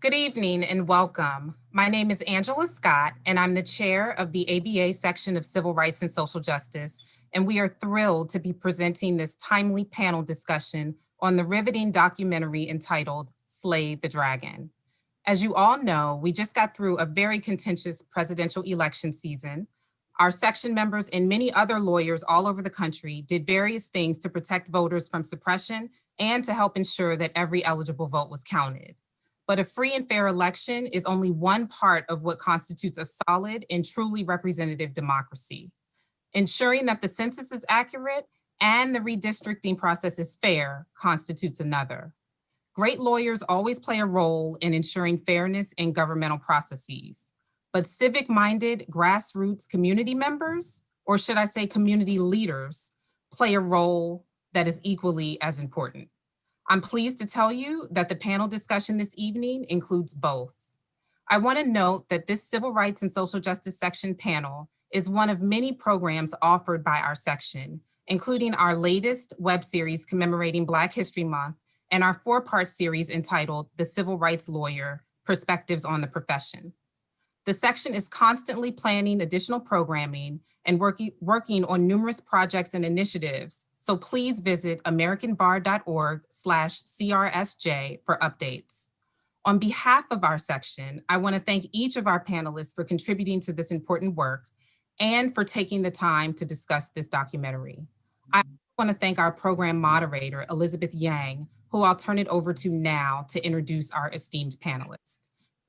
Good evening and welcome. My name is Angela Scott, and I'm the chair of the ABA section of Civil Rights and Social Justice, and we are thrilled to be presenting this timely panel discussion on the riveting documentary entitled Slay the Dragon. As you all know, we just got through a very contentious presidential election season. Our section members and many other lawyers all over the country did various things to protect voters from suppression and to help ensure that every eligible vote was counted. But a free and fair election is only one part of what constitutes a solid and truly representative democracy. Ensuring that the census is accurate and the redistricting process is fair constitutes another. Great lawyers always play a role in ensuring fairness in governmental processes, but civic-minded grassroots community members, or should I say community leaders, play a role that is equally as important. I'm pleased to tell you that the panel discussion this evening includes both. I want to note that this Civil Rights and Social Justice section panel is one of many programs offered by our section, including our latest web series commemorating Black History Month and our 4-part series entitled The Civil Rights Lawyer: Perspectives on the Profession. The section is constantly planning additional programming and working on numerous projects and initiatives, so please visit americanbar.org/CRSJ for updates. On behalf of our section, I want to thank each of our panelists for contributing to this important work and for taking the time to discuss this documentary. I want to thank our program moderator, Elizabeth Yang, who I'll turn it over to now to introduce our esteemed panelists.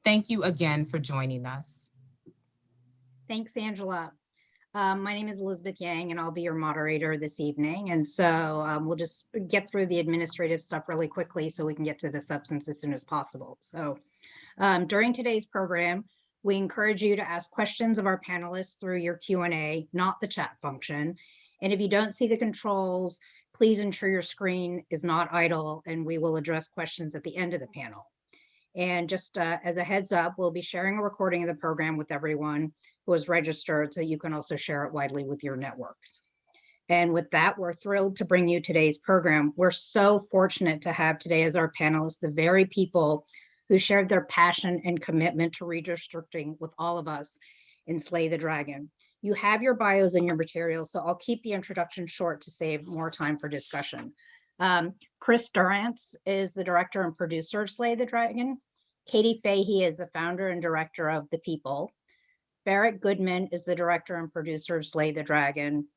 Thank you again for joining us. Thanks, Angela. My name is Elizabeth Yang, and I'll be your moderator this evening. And so we'll just get through the administrative stuff really quickly so we can get to the substance as soon as possible. So during today's program, we encourage you to ask questions of our panelists through your Q&A, not the chat function. And if you don't see the controls, please ensure your screen is not idle, and we will address questions at the end of the panel. And just as a heads up, we'll be sharing a recording of the program with everyone who is registered, so you can also share it widely with your networks. And with that, we're thrilled to bring you today's program. We're so fortunate to have today as our panelists the very people who shared their passion and commitment to redistricting with all of us in Slay the Dragon. You have your bios in your materials, so I'll keep the introduction short to save more time for discussion. Chris Durrance is the director and producer of Slay the Dragon. Katie Fahey is the founder and director of The People. Barrett Goodman is the director and producer of Slay the Dragon.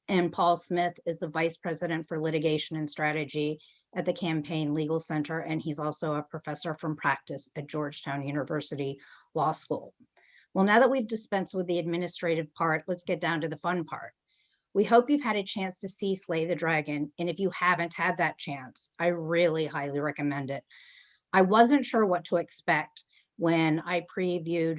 And Paul Smith is the vice president for litigation and strategy at the Campaign Legal Center, and he's also a professor from practice at Georgetown University Law School. Well, now that we've dispensed with the administrative part, let's get down to the fun part. We hope you've had a chance to see Slay the Dragon, and if you haven't had that chance, I really highly recommend it. I wasn't sure what to expect when I previewed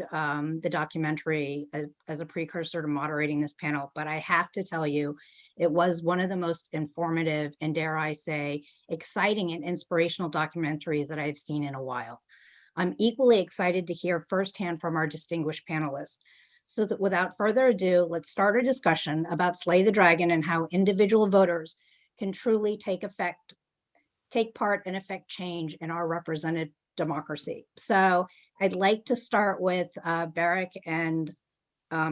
the documentary as a precursor to moderating this panel, but I have to tell you, it was one of the most informative and, dare I say, exciting and inspirational documentaries that I've seen in a while. I'm equally excited to hear firsthand from our distinguished panelists. So that without further ado, let's start a discussion about Slay the Dragon and how individual voters can truly take part and affect change in our represented democracy. So I'd like to start with Barrick and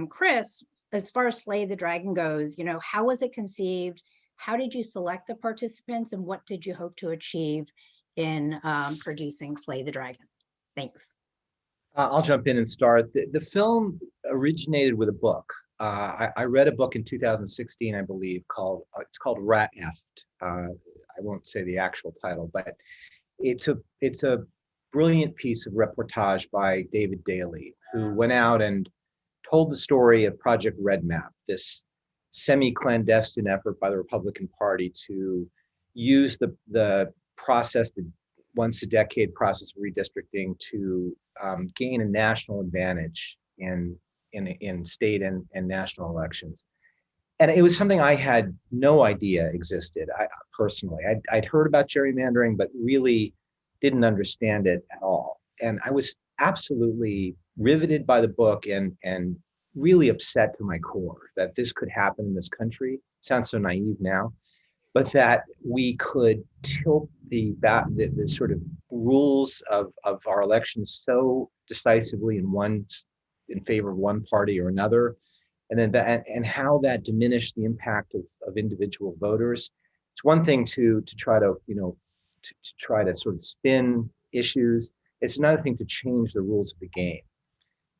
Chris. As far as Slay the Dragon goes, how was it conceived? How did you select the participants, and what did you hope to achieve in producing Slay the Dragon? Thanks. I'll jump in and start. The film originated with a book. I read a book in 2016, I believe, it's called Rat Eft. I won't say the actual title, but it's a brilliant piece of reportage by David Daley, who went out and told the story of Project Red Map, this semi-clandestine effort by the Republican Party to use the process, the once a decade process of redistricting, to gain a national advantage in state and national elections. And it was something I had no idea existed. Personally, I'd heard about gerrymandering, but really didn't understand it at all. And I was absolutely riveted by the book and really upset to my core that this could happen in this country. It sounds so naive now, but that we could tilt the sort of rules of our elections so decisively in favor of one party or another, and then and how that diminished the impact of individual voters. It's one thing to try to, to try to sort of spin issues. It's another thing to change the rules of the game.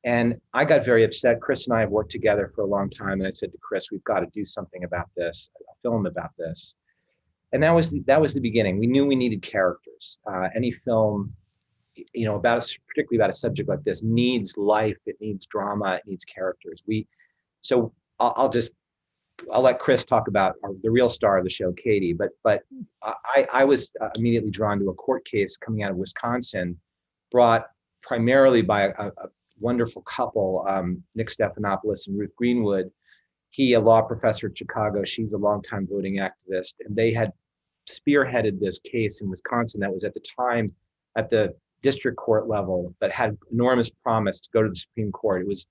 And I got very upset. Chris and I have worked together for a long time, and I said to Chris, "We've got to do something about this, a film about this." And that was the beginning. We knew we needed characters. Any film, particularly about a subject like this, needs life. It needs drama. It needs characters. So I'll let Chris talk about the real star of the show, Katie. But I was immediately drawn to a court case coming out of Wisconsin, brought primarily by a wonderful couple, Nick Stephanopoulos and Ruth Greenwood. He, a law professor at Chicago, she's a longtime voting activist, and they had spearheaded this case in Wisconsin that was at the time at the district court level, but had enormous promise to go to the Supreme Court. It was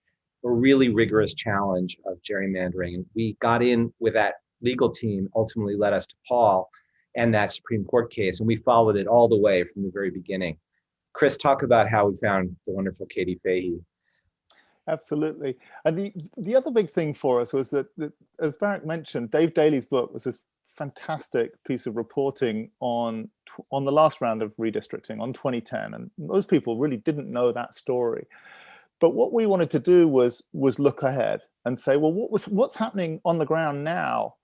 a really rigorous challenge of gerrymandering. And we got in with that legal team, ultimately led us to Paul and that Supreme Court case, and we followed it all the way from the very beginning. Chris, talk about how we found the wonderful Katie Fahey. Absolutely. And the other big thing for us was that, as Barrett mentioned, Dave Daly's book was this fantastic piece of reporting on the last round of redistricting, on 2010. And most people really didn't know that story. But what we wanted to do was look ahead and say, well, what's happening on the ground now?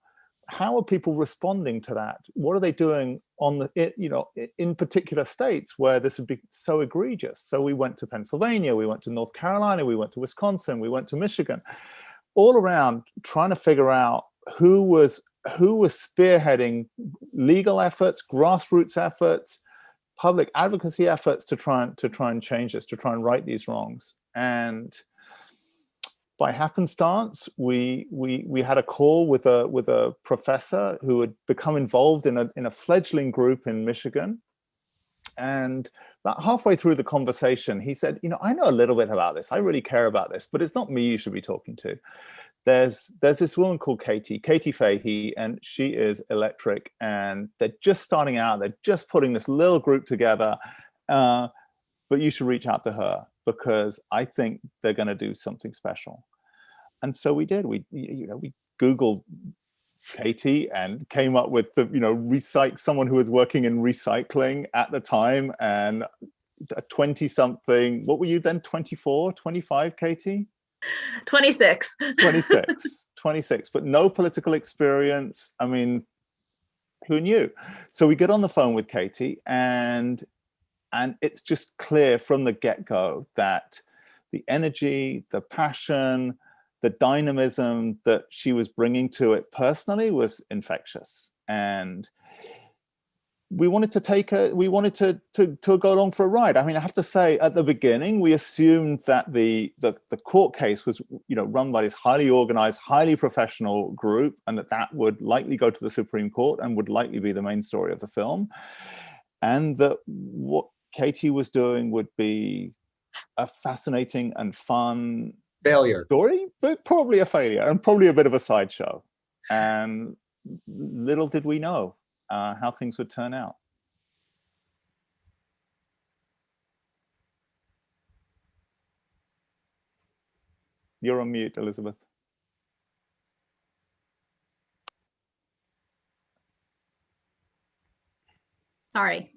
How are people responding to that? What are they doing in particular states where this would be so egregious? So we went to Pennsylvania, we went to North Carolina, we went to Wisconsin, we went to Michigan, all around trying to figure out who was spearheading legal efforts, grassroots efforts, public advocacy efforts to try and change this, to try and right these wrongs. And by happenstance, we had a call with a professor who had become involved in a fledgling group in Michigan. And about halfway through the conversation, he said, I know a little bit about this. I really care about this, but it's not me you should be talking to. There's this woman called Katie Fahey, and she is electric. And they're just starting out. They're just putting this little group together. But you should reach out to her, because I think they're going to do something special. And so we did. We Googled Katie and came up with someone who was working in recycling at the time, and a 20-something. What were you then? 24, 25, Katie? 26. 26, but no political experience. I mean, who knew? So we get on the phone with Katie, and it's just clear from the get-go that the energy, the passion, the dynamism that she was bringing to it personally was infectious. And we wanted to go along for a ride. I mean, I have to say, at the beginning, we assumed that the court case was, run by this highly organized, highly professional group, and that would likely go to the Supreme Court and would likely be the main story of the film. And that what Katie was doing would be a fascinating and fun failure story, but probably a failure and probably a bit of a sideshow. And little did we know how things would turn out. You're on mute, Elizabeth. Sorry.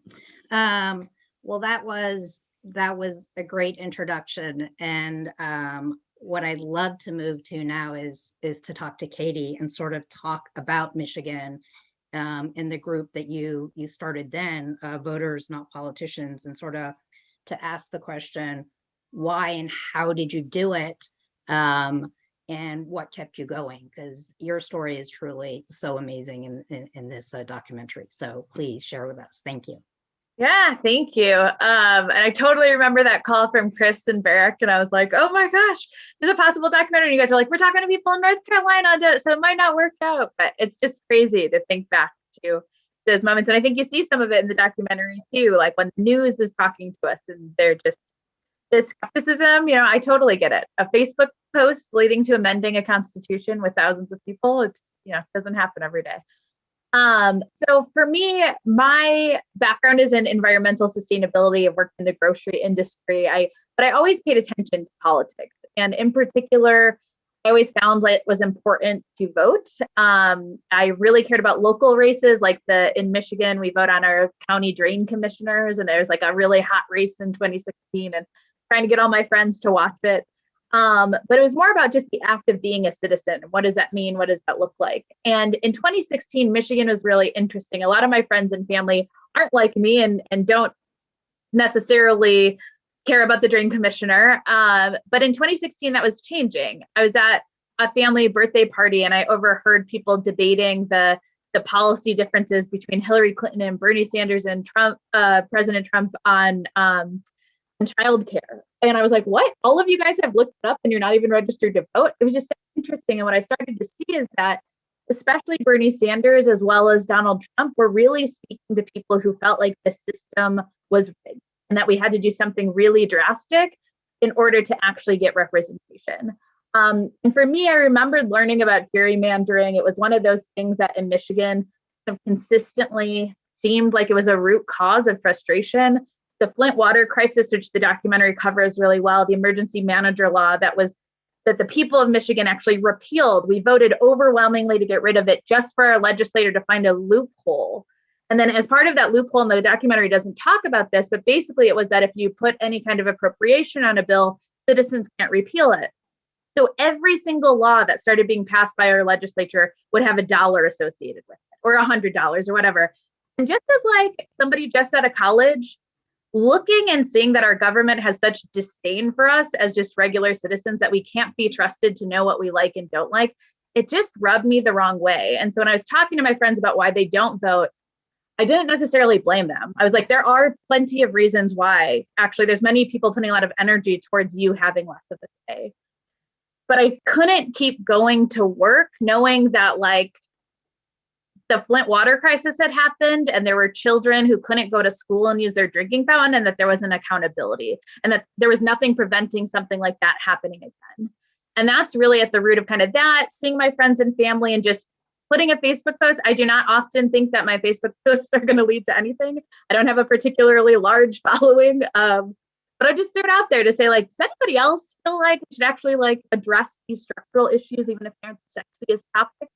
Well, that was a great introduction, and what I'd love to move to now is to talk to Katie and sort of talk about Michigan in the group that you started then, Voters Not Politicians, and sort of to ask the question, why and how did you do it, and what kept you going? Because your story is truly so amazing in this documentary. So please share with us. Thank you. Yeah, thank you. And I totally remember that call from Chris and Barrick, and I was like, oh my gosh, there's a possible documentary. And you guys were like, we're talking to people in North Carolina, so it might not work out. But it's just crazy to think back to those moments. And I think you see some of it in the documentary too, like when the news is talking to us and they're just this skepticism, I totally get it. A Facebook post leading to amending a constitution with thousands of people, it doesn't happen every day. So for me, my background is in environmental sustainability. I've worked in the grocery industry. But I always paid attention to politics. And in particular, I always found like it was important to vote. I really cared about local races, like in Michigan, we vote on our county drain commissioners, and there's like a really hot race in 2016, and trying to get all my friends to watch it. But it was more about just the act of being a citizen. What does that mean? What does that look like? And in 2016, Michigan was really interesting. A lot of my friends and family aren't like me and don't necessarily care about the drain commissioner. But in 2016, that was changing. I was at a family birthday party and I overheard people debating the policy differences between Hillary Clinton and Bernie Sanders and Trump, President Trump on childcare. And I was like, what? All of you guys have looked it up and you're not even registered to vote? It was just so interesting. And what I started to see is that especially Bernie Sanders as well as Donald Trump were really speaking to people who felt like the system was rigged and that we had to do something really drastic in order to actually get representation. And for me, I remembered learning about gerrymandering. It was one of those things that in Michigan consistently seemed like it was a root cause of frustration. The Flint water crisis, which the documentary covers really well, the emergency manager law that the people of Michigan actually repealed. We voted overwhelmingly to get rid of it just for our legislator to find a loophole. And then as part of that loophole, and the documentary doesn't talk about this, but basically it was that if you put any kind of appropriation on a bill, citizens can't repeal it. So every single law that started being passed by our legislature would have $1 associated with it, or $100 or whatever. And just as like somebody just out of college, looking and seeing that our government has such disdain for us as just regular citizens that we can't be trusted to know what we like and don't like, it just rubbed me the wrong way. And so when I was talking to my friends about why they don't vote, I didn't necessarily blame them. I was like, there are plenty of reasons why. Actually, there's many people putting a lot of energy towards you having less of a say. But I couldn't keep going to work knowing that like the Flint water crisis had happened and there were children who couldn't go to school and use their drinking fountain, and that there was an accountability and that there was nothing preventing something like that happening again. And that's really at the root of kind of that, seeing my friends and family and just putting a Facebook post. I do not often think that my Facebook posts are going to lead to anything. I don't have a particularly large following, but I just threw it out there to say, like, does anybody else feel like we should actually like address these structural issues, even if they aren't the sexiest topic?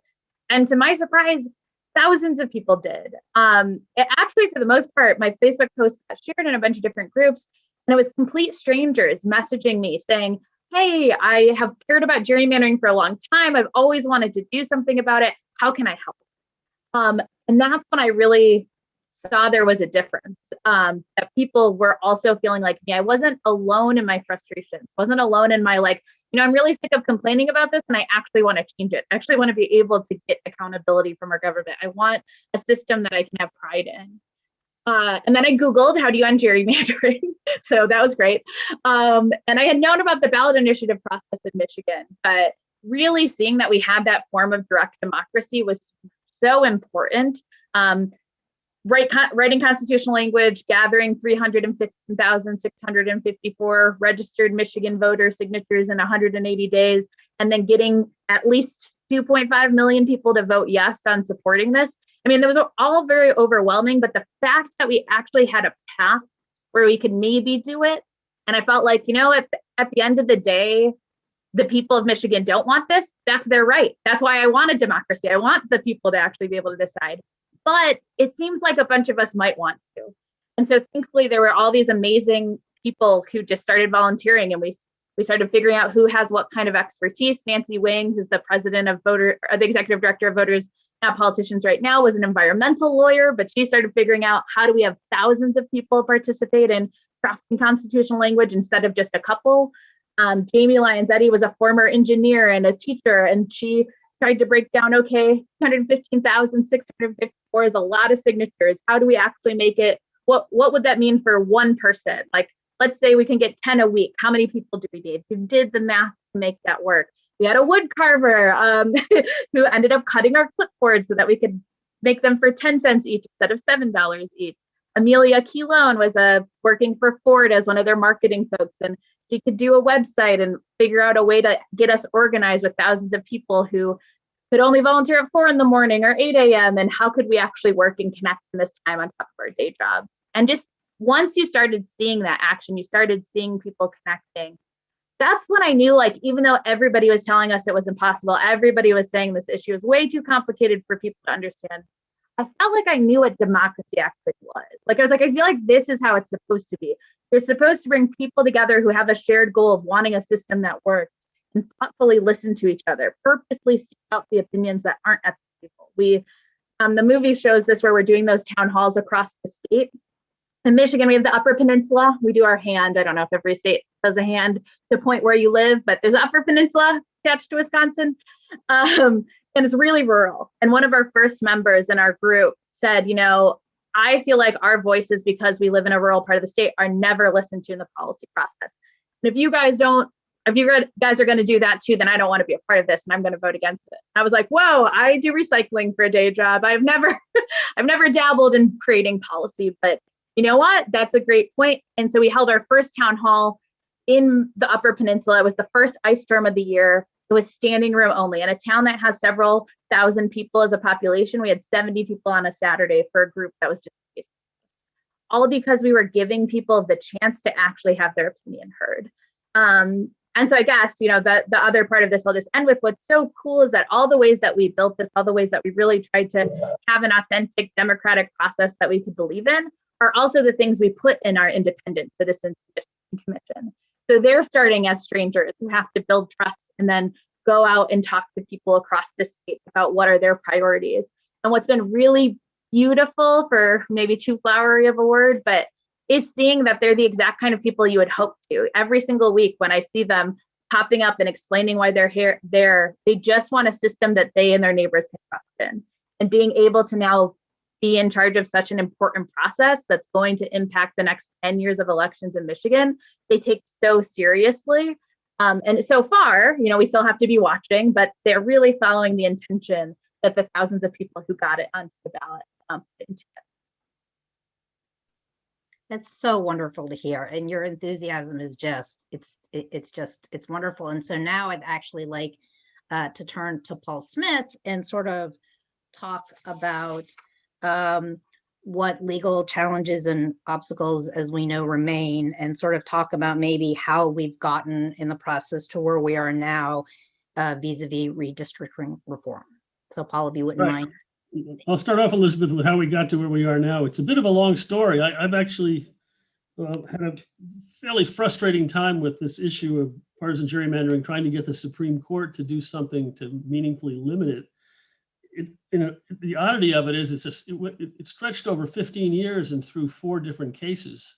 And to my surprise, thousands of people did. It actually, for the most part, my Facebook post got shared in a bunch of different groups, and it was complete strangers messaging me saying, hey, I have cared about gerrymandering for a long time. I've always wanted to do something about it. How can I help? And that's when I really saw there was a difference, that people were also feeling like me. I wasn't alone in my frustration. I wasn't alone in my like, I'm really sick of complaining about this and I actually want to change it. I actually want to be able to get accountability from our government. I want a system that I can have pride in. And then I Googled, how do you end gerrymandering? So that was great. And I had known about the ballot initiative process in Michigan, but really seeing that we had that form of direct democracy was so important. Writing constitutional language, gathering 315,654 registered Michigan voter signatures in 180 days, and then getting at least 2.5 million people to vote yes on supporting this. I mean, it was all very overwhelming, but the fact that we actually had a path where we could maybe do it, and I felt like, at the end of the day, the people of Michigan don't want this. That's their right. That's why I wanted democracy. I want the people to actually be able to decide. But it seems like a bunch of us might want to. And so thankfully, there were all these amazing people who just started volunteering, and we started figuring out who has what kind of expertise. Nancy Wing, who's the president of the executive director of Voters Not Politicians right now, was an environmental lawyer, but she started figuring out how do we have thousands of people participate in crafting constitutional language instead of just a couple. Jamie Lyons-Eddy was a former engineer and a teacher, and she tried to break down, okay, 215,654 is a lot of signatures. How do we actually make it? What would that mean for one person? Like, let's say we can get 10 a week. How many people do we need? We did the math to make that work. We had a wood carver who ended up cutting our clipboards so that we could make them for 10 cents each instead of $7 each. Amelia Keelone was working for Ford as one of their marketing folks, and she could do a website and figure out a way to get us organized with thousands of people who could only volunteer at 4 in the morning or 8 a.m. And how could we actually work and connect in this time on top of our day jobs? And just once you started seeing that action, you started seeing people connecting. That's when I knew, like, even though everybody was telling us it was impossible, everybody was saying this issue is way too complicated for people to understand, I felt like I knew what democracy actually was. Like, I was like, I feel like this is how it's supposed to be. You're supposed to bring people together who have a shared goal of wanting a system that works and thoughtfully listen to each other, purposely seek out the opinions that aren't at the table. The movie shows this, where we're doing those town halls across the state. In Michigan, we have the Upper Peninsula. We do our hand. I don't know if every state does a hand to point where you live, but there's the Upper Peninsula attached to Wisconsin. And it's really rural. And one of our first members in our group said, you know, I feel like our voices, because we live in a rural part of the state, are never listened to in the policy process. And if you guys are going to do that too, then I don't want to be a part of this, and I'm going to vote against it. I was like, whoa, I do recycling for a day job. I've never dabbled in creating policy, but you know what? That's a great point. And so we held our first town hall in the Upper Peninsula. It was the first ice storm of the year. It was standing room only. In a town that has several thousand people as a population, we had 70 people on a Saturday for a group that was just all because we were giving people the chance to actually have their opinion heard. And so I guess, you know, the other part of this, I'll just end with, what's so cool is that all the ways that we built this, all the ways that we really tried to have an authentic democratic process that we could believe in, are also the things we put in our independent citizens commission. So they're starting as strangers who have to build trust and then go out and talk to people across the state about what are their priorities. And what's been really beautiful, for maybe too flowery of a word, but is seeing that they're the exact kind of people you would hope to. Every single week when I see them popping up and explaining why they're here, they just want a system that they and their neighbors can trust in. And being able to now be in charge of such an important process that's going to impact the next 10 years of elections in Michigan, they take so seriously. And so far, you know, we still have to be watching, but they're really following the intention that the thousands of people who got it onto the ballot put into it. That's so wonderful to hear. And your enthusiasm is just, it's wonderful. And so now I'd actually like to turn to Paul Smith and sort of talk about what legal challenges and obstacles, as we know, remain, and sort of talk about maybe how we've gotten in the process to where we are now vis-a-vis redistricting reform. So Paul, if you wouldn't mind. I'll start off, Elizabeth, with how we got to where we are now. It's a bit of a long story. I've actually had a fairly frustrating time with this issue of partisan gerrymandering, trying to get the Supreme Court to do something to meaningfully limit it. The oddity of it is it stretched over 15 years and through 4 different cases,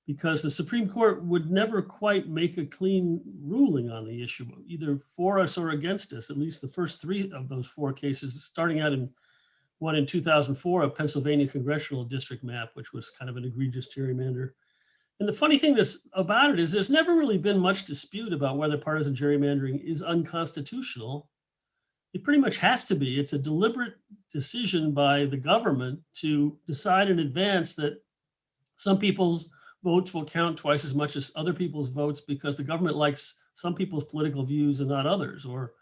because the Supreme Court would never quite make a clean ruling on the issue, either for us or against us. At least the first 3 of those 4 cases, starting out in one in 2004, a Pennsylvania congressional district map, which was kind of an egregious gerrymander. And the funny thing about it is there's never really been much dispute about whether partisan gerrymandering is unconstitutional. It pretty much has to be. It's a deliberate decision by the government to decide in advance that some people's votes will count twice as much as other people's votes because the government likes some people's political views and not others. Or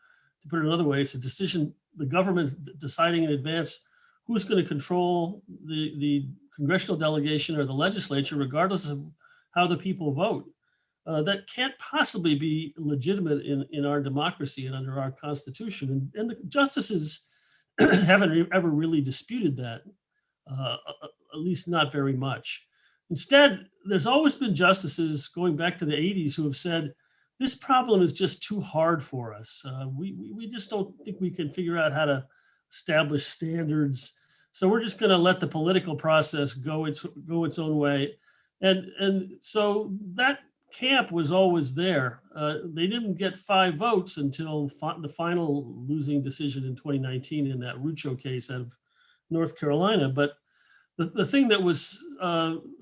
to put it another way, it's a decision, the government deciding in advance who's going to control the congressional delegation or the legislature, regardless of how the people vote. That can't possibly be legitimate in our democracy and under our Constitution. And the justices haven't ever really disputed that, at least not very much. Instead, there's always been justices going back to the 80s who have said, this problem is just too hard for us. We just don't think we can figure out how to establish standards. So we're just going to let the political process go its own way. And so that camp was always there. They didn't get 5 votes until the final losing decision in 2019 in that Rucho case out of North Carolina. But the thing that was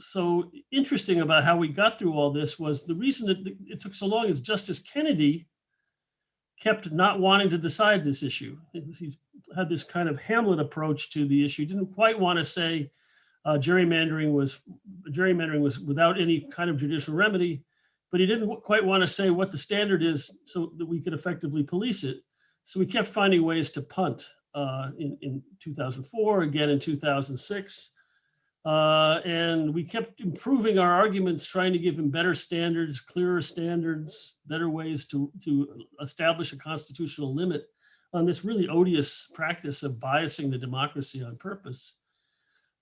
so interesting about how we got through all this was the reason that it took so long is Justice Kennedy kept not wanting to decide this issue. He had this kind of Hamlet approach to the issue. He didn't quite want to say gerrymandering was without any kind of judicial remedy, but he didn't quite want to say what the standard is so that we could effectively police it. So we kept finding ways to punt in 2004, again in 2006. And we kept improving our arguments, trying to give him better standards, clearer standards, better ways to establish a constitutional limit on this really odious practice of biasing the democracy on purpose.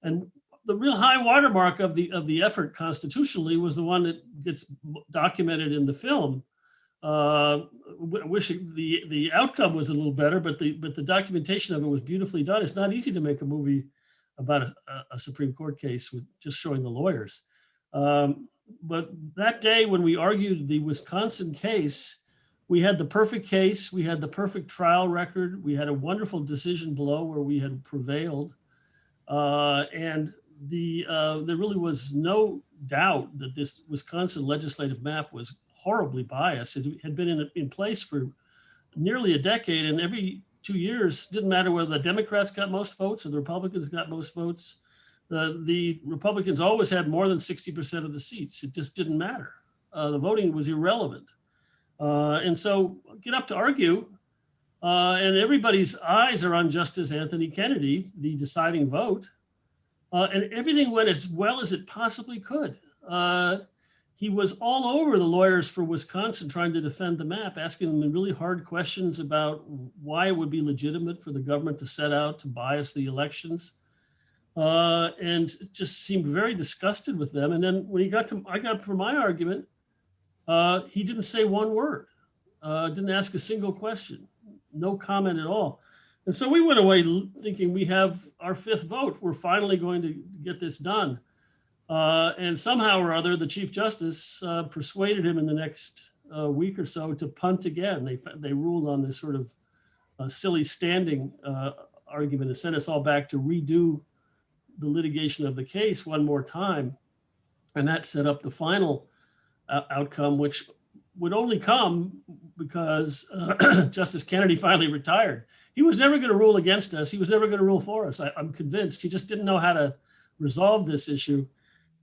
And the real high watermark of the effort constitutionally was the one that gets documented in the film. Wishing the outcome was a little better, but the documentation of it was beautifully done. It's not easy to make a movie about a Supreme Court case with just showing the lawyers. But that day when we argued the Wisconsin case, we had the perfect case, we had the perfect trial record, we had a wonderful decision below where we had prevailed. And there really was no doubt that this Wisconsin legislative map was horribly biased. It had been in place for nearly a decade, and every 2 years, didn't matter whether the Democrats got most votes or the Republicans got most votes. The Republicans always had more than 60% of the seats. It just didn't matter. The voting was irrelevant. And so get up to argue, and everybody's eyes are on Justice Anthony Kennedy, the deciding vote. And everything went as well as it possibly could. He was all over the lawyers for Wisconsin trying to defend the map, asking them really hard questions about why it would be legitimate for the government to set out to bias the elections. And just seemed very disgusted with them. And then when I got for my argument, he didn't say one word, didn't ask a single question, no comment at all. And so we went away thinking we have our fifth vote. We're finally going to get this done. And somehow or other, the Chief Justice persuaded him in the next week or so to punt again. They ruled on this sort of silly standing argument and sent us all back to redo the litigation of the case one more time. And that set up the final outcome, which would only come because Justice Kennedy finally retired. He was never going to rule against us. He was never going to rule for us. I'm convinced. He just didn't know how to resolve this issue.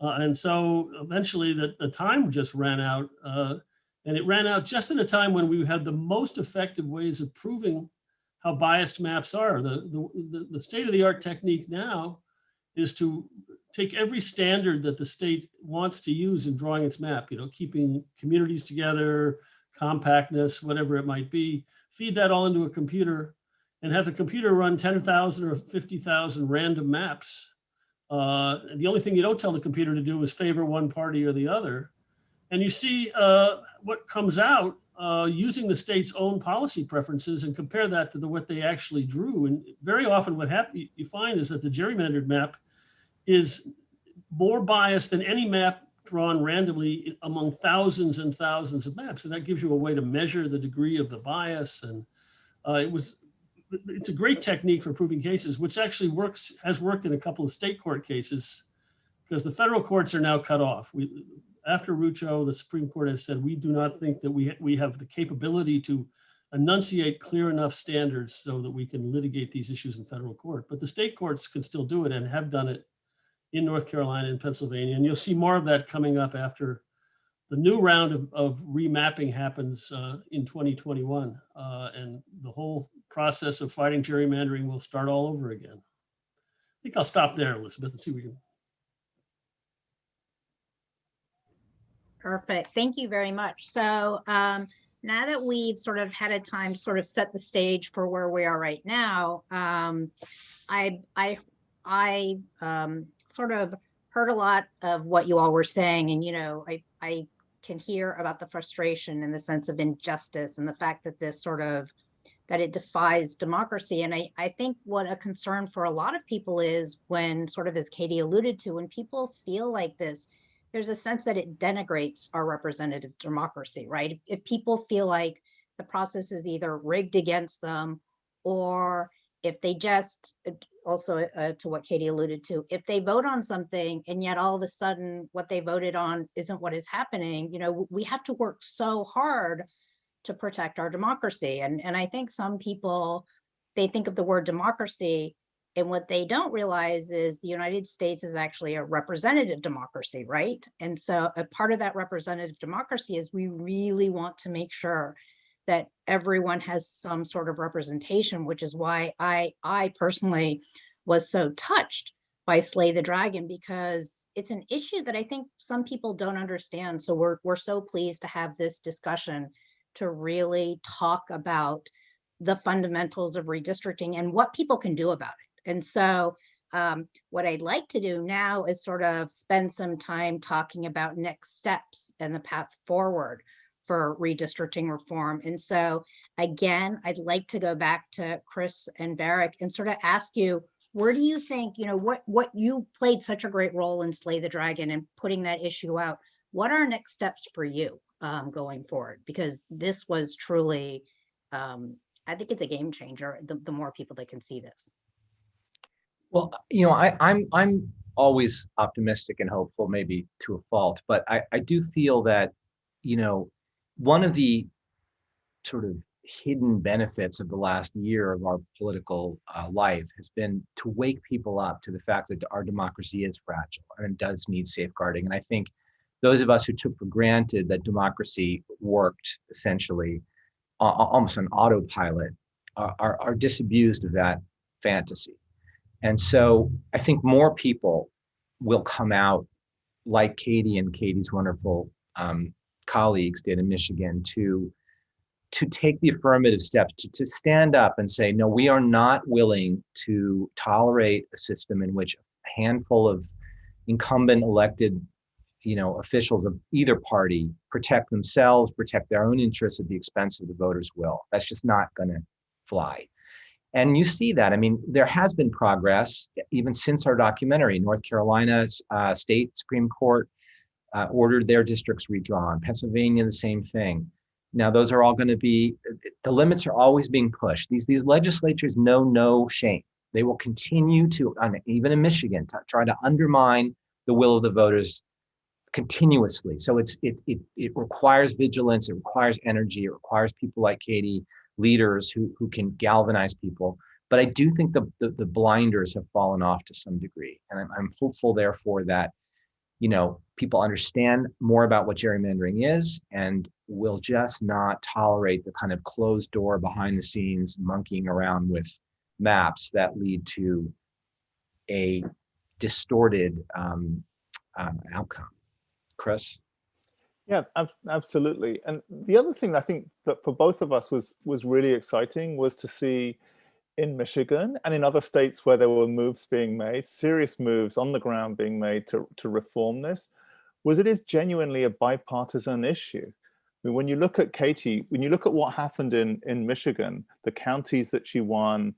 And so eventually the time just ran out. And it ran out just at a time when we had the most effective ways of proving how biased maps are. The state-of-the-art technique now is to take every standard that the state wants to use in drawing its map, keeping communities together, compactness, whatever it might be, feed that all into a computer and have the computer run 10,000 or 50,000 random maps. The only thing you don't tell the computer to do is favor one party or the other. And you see what comes out using the state's own policy preferences and compare that to what they actually drew. And very often what you find is that the gerrymandered map is more biased than any map drawn randomly among thousands and thousands of maps. And that gives you a way to measure the degree of the bias. And it's a great technique for proving cases, which actually has worked in a couple of state court cases because the federal courts are now cut off. After Rucho, the Supreme Court has said, we do not think that we have the capability to enunciate clear enough standards so that we can litigate these issues in federal court. But the state courts can still do it and have done it in North Carolina and Pennsylvania. And you'll see more of that coming up after the new round of remapping happens in 2021. And the whole process of fighting gerrymandering will start all over again. I think I'll stop there, Elizabeth, and see if we can. Perfect. Thank you very much. So now that we've sort of had a time to sort of set the stage for where we are right now, I sort of heard a lot of what you all were saying, and I can hear about the frustration and the sense of injustice and the fact that that it defies democracy. And I think what a concern for a lot of people is when, sort of as Katie alluded to, when people feel like this, there's a sense that it denigrates our representative democracy, right? If people feel like the process is either rigged against them, or if they just, also to what Katie alluded to, if they vote on something and yet all of a sudden what they voted on isn't what is happening, we have to work so hard to protect our democracy. And I think some people, they think of the word democracy, and what they don't realize is the United States is actually a representative democracy, right? And so a part of that representative democracy is we really want to make sure that everyone has some sort of representation, which is why I personally was so touched by Slay the Dragon, because it's an issue that I think some people don't understand. So we're so pleased to have this discussion to really talk about the fundamentals of redistricting and what people can do about it. And so what I'd like to do now is sort of spend some time talking about next steps and the path forward for redistricting reform. And so again, I'd like to go back to Chris and Barrick and sort of ask you, where do you think, what you played such a great role in Slay the Dragon and putting that issue out? What are next steps for you going forward? Because this was truly, I think it's a game changer, the more people that can see this. Well, I'm always optimistic and hopeful, maybe to a fault, but I do feel that, one of the sort of hidden benefits of the last year of our political life has been to wake people up to the fact that our democracy is fragile and does need safeguarding. And I think those of us who took for granted that democracy worked essentially almost on autopilot are disabused of that fantasy. And so I think more people will come out like Katie and Katie's wonderful colleagues did in Michigan to take the affirmative steps, to stand up and say, no, we are not willing to tolerate a system in which a handful of incumbent elected officials of either party protect themselves, protect their own interests at the expense of the voters' will. That's just not going to fly. And you see that. I mean, there has been progress even since our documentary. North Carolina's state Supreme Court ordered their districts redrawn. Pennsylvania, the same thing. Now, those are all going to be, the limits are always being pushed. These legislatures know no shame. They will continue to, even in Michigan, to try to undermine the will of the voters continuously. So it requires vigilance, it requires energy, it requires people like Katie, leaders who can galvanize people. But I do think the blinders have fallen off to some degree. And I'm hopeful, therefore, that people understand more about what gerrymandering is and will just not tolerate the kind of closed door behind the scenes monkeying around with maps that lead to a distorted outcome. Chris? Yeah, absolutely. And the other thing I think that for both of us was really exciting was to see in Michigan and in other states where there were moves being made, serious moves on the ground being made to reform this, was it is genuinely a bipartisan issue. I mean, when you look at Katie, when you look at what happened in Michigan, the counties that she won,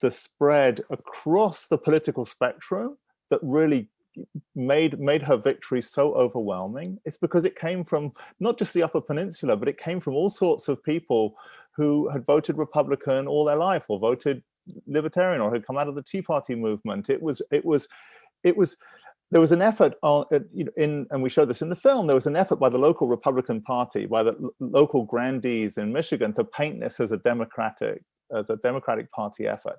the spread across the political spectrum that really made her victory so overwhelming, it's because it came from not just the Upper Peninsula, but it came from all sorts of people who had voted Republican all their life or voted Libertarian or had come out of the Tea Party movement. There was an effort and we showed this in the film, there was an effort by the local Republican Party, by the local grandees in Michigan to paint this as a Democratic Party effort.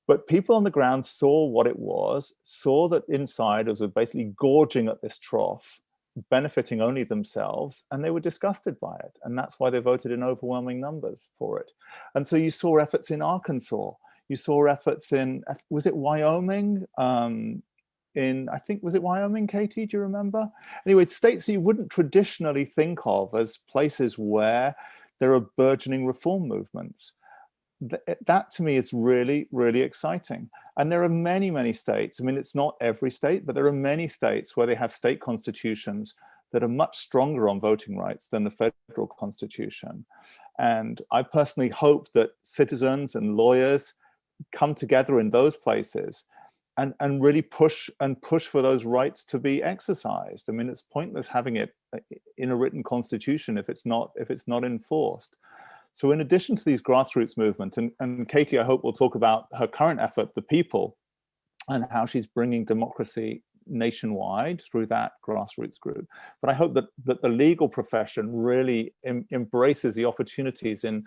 But people on the ground saw what it was, saw that insiders were basically gorging at this trough, benefiting only themselves, and they were disgusted by it. And that's why they voted in overwhelming numbers for it. And so you saw efforts in Arkansas, you saw efforts in, was it Wyoming? I think, was it Wyoming, Katie, do you remember? Anyway, states that you wouldn't traditionally think of as places where there are burgeoning reform movements. That to me is really, really exciting. And there are many, many states. I mean, it's not every state, but there are many states where they have state constitutions that are much stronger on voting rights than the federal constitution. And I personally hope that citizens and lawyers come together in those places and really push for those rights to be exercised. I mean, it's pointless having it in a written constitution if it's not enforced. So in addition to these grassroots movements, and Katie, I hope will talk about her current effort, The People, and how she's bringing democracy nationwide through that grassroots group. But I hope that the legal profession really embraces the opportunities in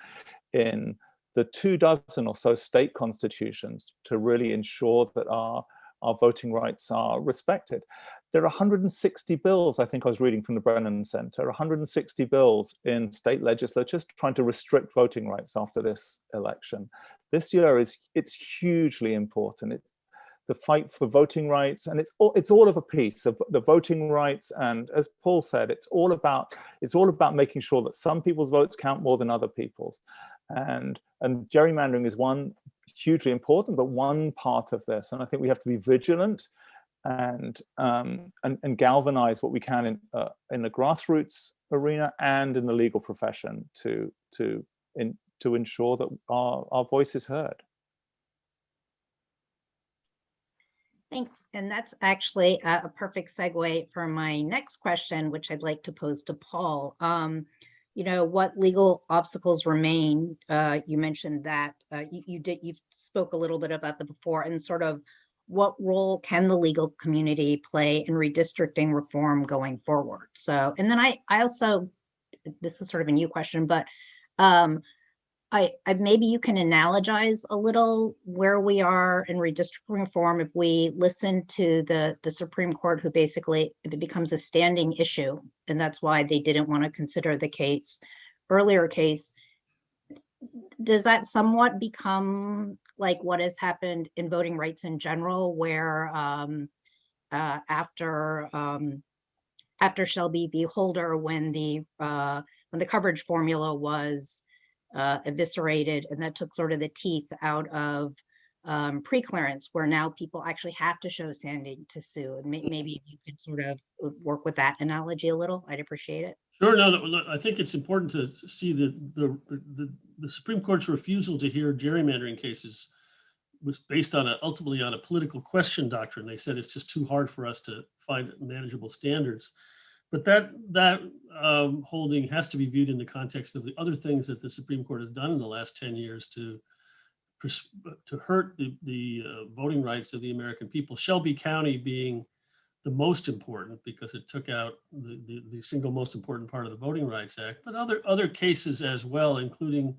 the 24 or so state constitutions to really ensure that our our voting rights are respected. There are 160 bills, I think I was reading from the Brennan Center, 160 bills in state legislatures trying to restrict voting rights after this election. This year it's hugely important. The fight for voting rights, and it's all of a piece of the voting rights. And as Paul said, it's all about making sure that some people's votes count more than other people's. And gerrymandering is one hugely important, but one part of this. And I think we have to be vigilant and galvanize what we can in the grassroots arena and in the legal profession to ensure that our voice is heard. Thanks. And that's actually a perfect segue for my next question, which I'd like to pose to Paul. You know, what legal obstacles remain? You mentioned that you spoke a little bit about that before, and sort of what role can the legal community play in redistricting reform going forward? So, and then I also, this is sort of a new question, but I maybe you can analogize a little where we are in redistricting reform if we listen to the Supreme Court, who basically it becomes a standing issue, and that's why they didn't want to consider the earlier case. Does that somewhat become like what has happened in voting rights in general, where after Shelby v. Holder, when the coverage formula was eviscerated, and that took sort of the teeth out of pre-clearance, where now people actually have to show standing to sue? And maybe if you could sort of work with that analogy a little, I'd appreciate it. Sure. No, I think it's important to see that the Supreme Court's refusal to hear gerrymandering cases was based on ultimately on a political question doctrine. They said it's just too hard for us to find manageable standards. But that holding has to be viewed in the context of the other things that the Supreme Court has done in the last 10 years to hurt the voting rights of the American people. Shelby County being the most important, because it took out the single most important part of the Voting Rights Act, but other cases as well, including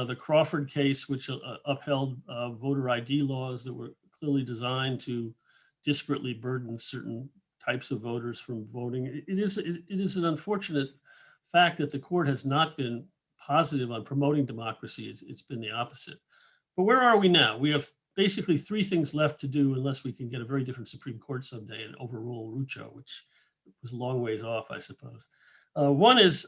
the Crawford case, which upheld voter ID laws that were clearly designed to disparately burden certain types of voters from voting. It is an unfortunate fact that the court has not been positive on promoting democracy. It's been the opposite. But where are we now? We have basically three things left to do, unless we can get a very different Supreme Court someday and overrule Rucho, which was a long ways off, I suppose. One is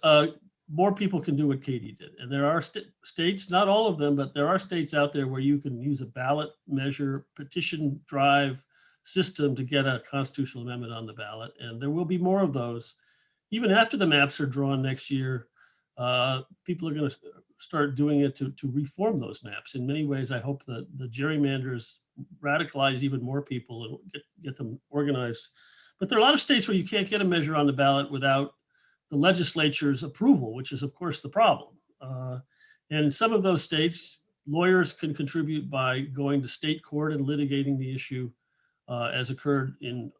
more people can do what Katie did. And there are states, not all of them, but there are states out there where you can use a ballot measure, petition drive system to get a constitutional amendment on the ballot. And there will be more of those. Even after the maps are drawn next year, people are going to start doing it to reform those maps. In many ways, I hope that the gerrymanders radicalize even more people and get them organized. But there are a lot of states where you can't get a measure on the ballot without the legislature's approval, which is, of course, the problem. And in some of those states, lawyers can contribute by going to state court and litigating the issue, as occurred in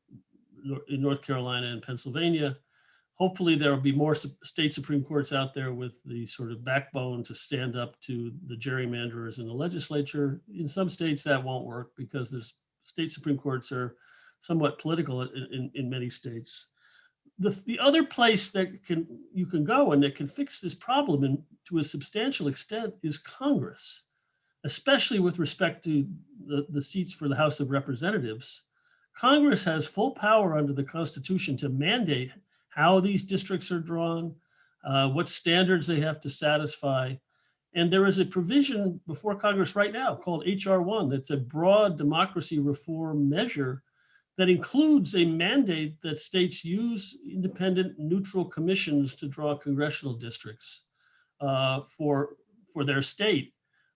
North Carolina and Pennsylvania. Hopefully there will be more state Supreme Courts out there with the sort of backbone to stand up to the gerrymanderers in the legislature. In some states that won't work because there's state Supreme Courts are somewhat political in many states. The other place that you can go and that can fix this problem to a substantial extent is Congress, especially with respect to the seats for the House of Representatives. Congress has full power under the Constitution to mandate how these districts are drawn, what standards they have to satisfy. And there is a provision before Congress right now called H.R. 1 that's a broad democracy reform measure that includes a mandate that states use independent neutral commissions to draw congressional districts for their state.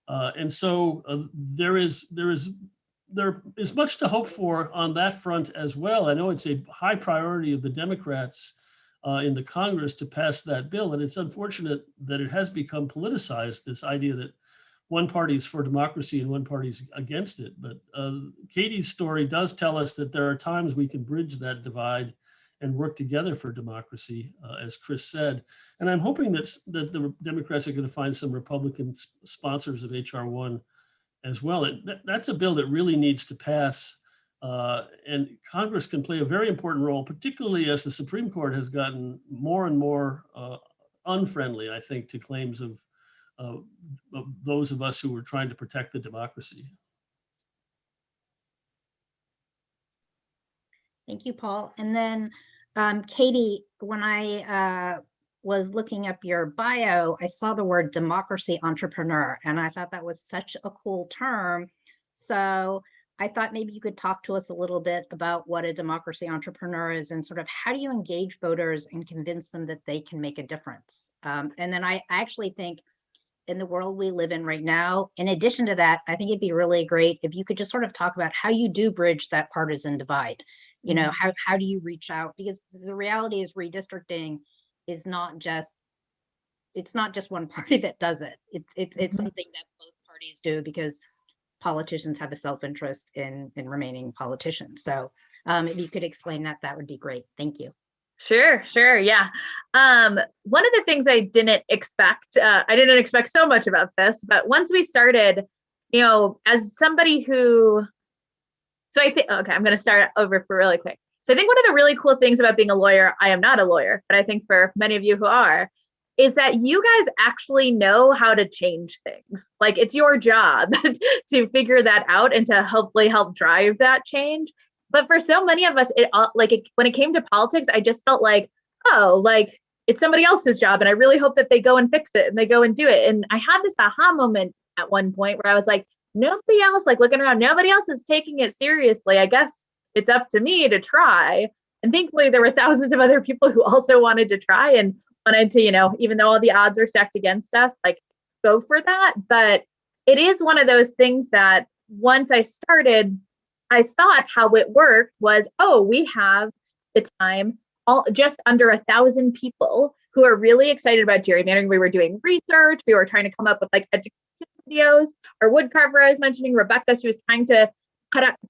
And so there is much to hope for on that front as well. I know it's a high priority of the Democrats in the Congress to pass that bill. And it's unfortunate that it has become politicized, this idea that one party is for democracy and one party is against it. But Katie's story does tell us that there are times we can bridge that divide and work together for democracy, as Chris said. And I'm hoping that the Democrats are going to find some Republican sponsors of H.R. 1 as well. That's a bill that really needs to pass And Congress can play a very important role, particularly as the Supreme Court has gotten more and more unfriendly, I think, to claims of those of us who were trying to protect the democracy. Thank you, Paul. And then Katie, when I was looking up your bio, I saw the word democracy entrepreneur, and I thought that was such a cool term. So I thought maybe you could talk to us a little bit about what a democracy entrepreneur is and sort of how do you engage voters and convince them that they can make a difference? And then I actually think in the world we live in right now, in addition to that, I think it'd be really great if you could just sort of talk about how you do bridge that partisan divide. You know, how do you reach out? Because the reality is redistricting is not just, it's not just one party that does it. It's something that both parties do because politicians have a self-interest in remaining politicians. So if you could explain that, that would be great. Thank you. Sure. Yeah. One of the things I didn't expect so much about this, but once we started, you know, as somebody who, so I think, okay, I'm going to start over for really quick. So I think one of the really cool things about being a lawyer, I am not a lawyer, but I think for many of you who are, is that you guys actually know how to change things. Like it's your job to figure that out and to hopefully help drive that change. But for so many of us, when it came to politics, I just felt like, oh, like it's somebody else's job. And I really hope that they go and fix it and they go and do it. And I had this aha moment at one point where I was like, nobody else, like looking around, nobody else is taking it seriously. I guess it's up to me to try. And thankfully, there were thousands of other people who also wanted to try and wanted to, you know, even though all the odds are stacked against us, like go for that. But it is one of those things that once I started, I thought how it worked was, oh, we have the time, just under 1,000 people who are really excited about gerrymandering. We were doing research. We were trying to come up with like education videos. Our woodcarver I was mentioning, Rebecca, she was trying to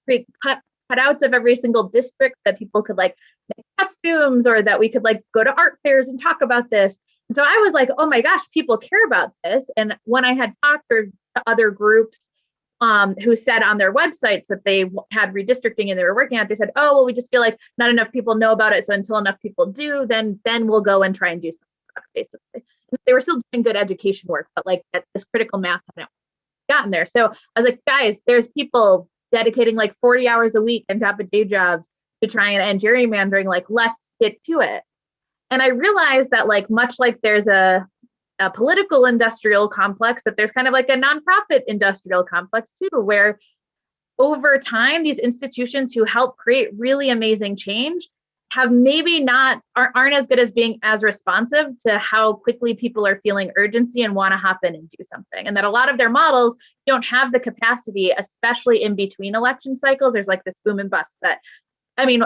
create cutouts of every single district that people could like make costumes or that we could like go to art fairs and talk about this. And so I was like, oh my gosh, people care about this. And when I had talked to other groups who said on their websites that they had redistricting and they were working on it, they said, oh, well, we just feel like not enough people know about it. So until enough people do, then we'll go and try and do something about it, basically. They were still doing good education work, but like this critical mass hadn't gotten there. So I was like, guys, there's people dedicating like 40 hours a week on top of day jobs to try and end gerrymandering, like, let's get to it. And I realized that like, much like there's a political industrial complex, that there's kind of like a nonprofit industrial complex too, where over time, these institutions who help create really amazing change have maybe aren't as good as being as responsive to how quickly people are feeling urgency and want to hop in and do something. And that a lot of their models don't have the capacity, especially in between election cycles. There's like this boom and bust that, I mean,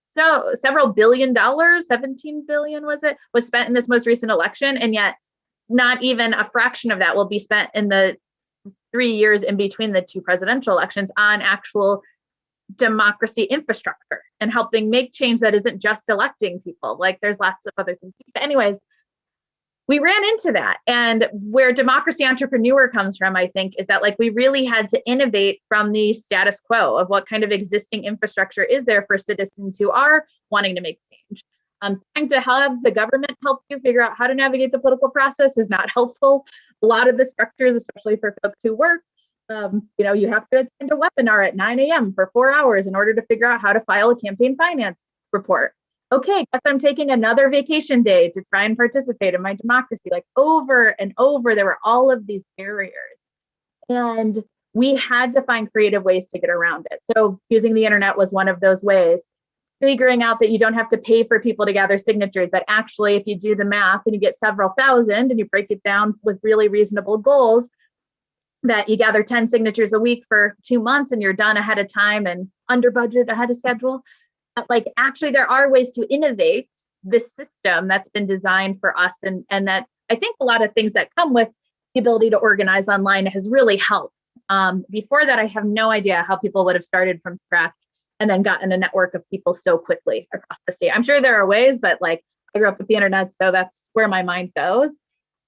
so several $1 billion, 17 billion was spent in this most recent election. And yet not even a fraction of that will be spent in the 3 years in between the two presidential elections on actual democracy infrastructure and helping make change that isn't just electing people. Like there's lots of other things. But anyways, we ran into that. And where democracy entrepreneur comes from, I think, is that like we really had to innovate from the status quo of what kind of existing infrastructure is there for citizens who are wanting to make change. Trying to have the government help you figure out how to navigate the political process is not helpful. A lot of the structures, especially for folks who work, you have to attend a webinar at 9 a.m. for 4 hours in order to figure out how to file a campaign finance report. Okay, guess I'm taking another vacation day to try and participate in my democracy. Like over and over, there were all of these barriers. And we had to find creative ways to get around it. So using the internet was one of those ways. Figuring out that you don't have to pay for people to gather signatures, that actually if you do the math and you get several thousand and you break it down with really reasonable goals, that you gather 10 signatures a week for 2 months and you're done ahead of time and under budget, ahead of schedule. Like actually there are ways to innovate this system that's been designed for us. And that I think a lot of things that come with the ability to organize online has really helped. Before that, I have no idea how people would have started from scratch and then gotten a network of people so quickly across the state. I'm sure there are ways, but like I grew up with the internet, so that's where my mind goes.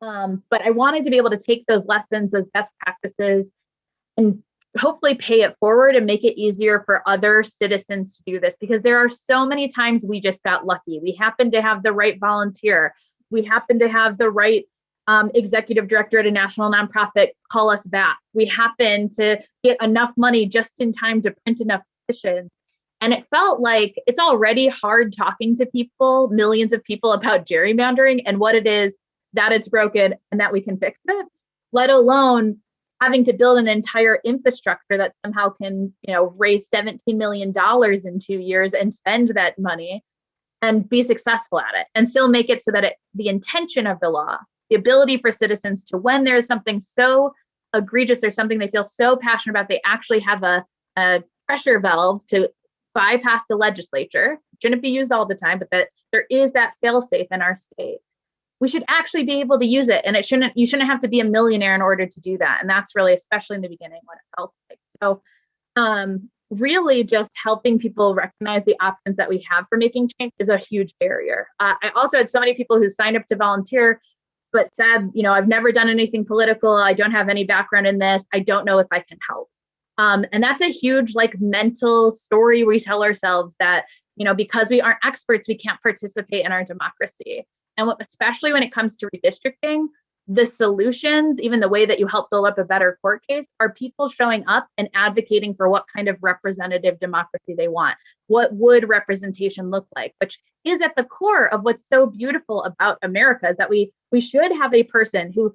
But I wanted to be able to take those lessons, those best practices, and hopefully pay it forward and make it easier for other citizens to do this, because there are so many times we just got lucky. We happen to have the right volunteer. We happen to have the right executive director at a national nonprofit call us back. We happen to get enough money just in time to print enough petitions. And it felt like it's already hard talking to people, millions of people, about gerrymandering and what it is, that it's broken and that we can fix it, let alone having to build an entire infrastructure that somehow can, raise $17 million in 2 years and spend that money and be successful at it and still make it so that the intention of the law, the ability for citizens to, when there's something so egregious or something they feel so passionate about, they actually have a pressure valve to bypass the legislature. Shouldn't be used all the time, but that there is that fail-safe in our state. We should actually be able to use it, and you shouldn't have to be a millionaire in order to do that. And that's really, especially in the beginning, what it felt like. So really just helping people recognize the options that we have for making change is a huge barrier. I also had so many people who signed up to volunteer, but said, I've never done anything political. I don't have any background in this. I don't know if I can help. And that's a huge mental story we tell ourselves, that, because we aren't experts, we can't participate in our democracy. And especially when it comes to redistricting, the solutions, even the way that you help build up a better court case, are people showing up and advocating for what kind of representative democracy they want. What would representation look like? Which is at the core of what's so beautiful about America, is that we should have a person who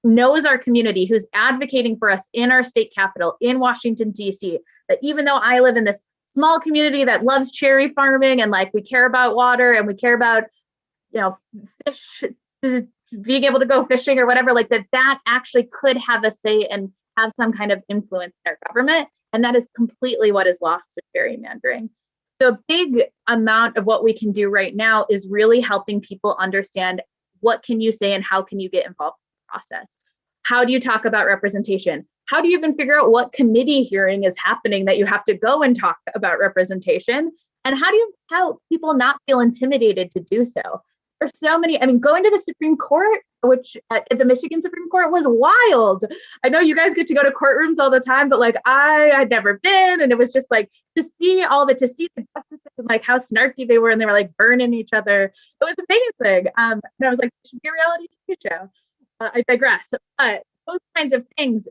knows our community, who's advocating for us in our state capital, in Washington, D.C., that even though I live in this small community that loves cherry farming and we care about water and we care about, fish, being able to go fishing or whatever, that actually could have a say and have some kind of influence in our government. And that is completely what is lost with gerrymandering. So a big amount of what we can do right now is really helping people understand, what can you say and how can you get involved in the process? How do you talk about representation? How do you even figure out what committee hearing is happening that you have to go and talk about representation? And how do you help people not feel intimidated to do so? There's so many, going to the Supreme Court, which the Michigan Supreme Court was wild. I know you guys get to go to courtrooms all the time, but I had never been. And it was just to see all of it, to see the justices and how snarky they were, and they were burning each other. It was amazing. And I was like, it should be a reality TV show. I digress. But those kinds of things,